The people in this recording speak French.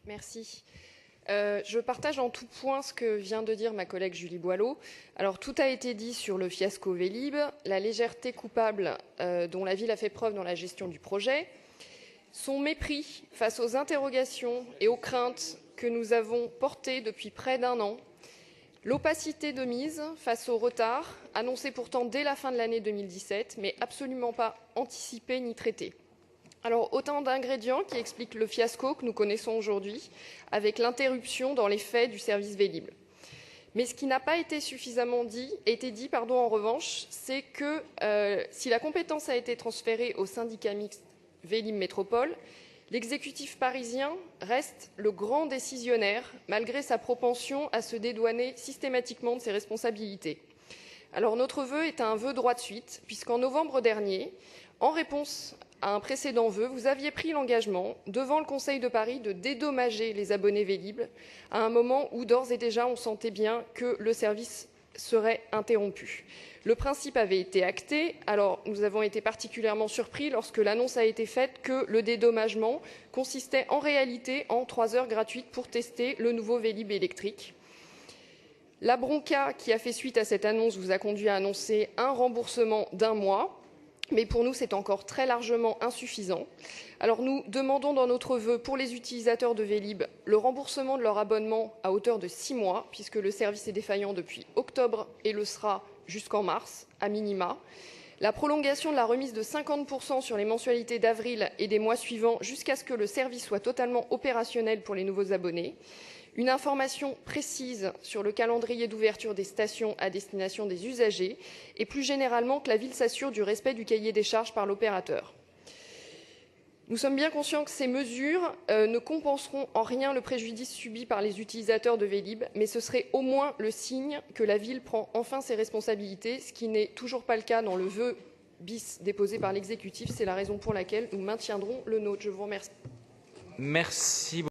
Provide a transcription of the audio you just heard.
Merci. Je partage en tout point ce que vient de dire ma collègue Julie Boileau. Alors, tout a été dit sur le fiasco Vélib, la légèreté coupable dont la ville a fait preuve dans la gestion du projet, son mépris face aux interrogations et aux craintes que nous avons portées depuis près d'un an, l'opacité de mise face au retard, annoncé pourtant dès la fin de l'année 2017, mais absolument pas anticipé ni traité. Alors, autant d'ingrédients qui expliquent le fiasco que nous connaissons aujourd'hui, avec l'interruption dans les faits du service Vélib. Mais ce qui n'a pas été suffisamment été dit, en revanche, c'est que si la compétence a été transférée au syndicat mixte Vélib Métropole, l'exécutif parisien reste le grand décisionnaire, malgré sa propension à se dédouaner systématiquement de ses responsabilités. Alors, notre vœu est un vœu droit de suite, puisqu'en novembre dernier, en réponse à un précédent vœu, vous aviez pris l'engagement, devant le Conseil de Paris, de dédommager les abonnés Vélib, à un moment où d'ores et déjà on sentait bien que le service serait interrompu. Le principe avait été acté, alors nous avons été particulièrement surpris lorsque l'annonce a été faite que le dédommagement consistait en réalité en 3 heures gratuites pour tester le nouveau Vélib électrique. La bronca qui a fait suite à cette annonce vous a conduit à annoncer un remboursement d'1 mois. Mais pour nous, c'est encore très largement insuffisant. Alors nous demandons dans notre vœu pour les utilisateurs de Vélib le remboursement de leur abonnement à hauteur de 6 mois, puisque le service est défaillant depuis octobre et le sera jusqu'en mars, à minima. La prolongation de la remise de 50% sur les mensualités d'avril et des mois suivants jusqu'à ce que le service soit totalement opérationnel pour les nouveaux abonnés. Une information précise sur le calendrier d'ouverture des stations à destination des usagers et plus généralement que la ville s'assure du respect du cahier des charges par l'opérateur. Nous sommes bien conscients que ces mesures ne compenseront en rien le préjudice subi par les utilisateurs de Vélib, mais ce serait au moins le signe que la ville prend enfin ses responsabilités, ce qui n'est toujours pas le cas dans le vœu bis déposé par l'exécutif. C'est la raison pour laquelle nous maintiendrons le nôtre. Je vous remercie. Merci.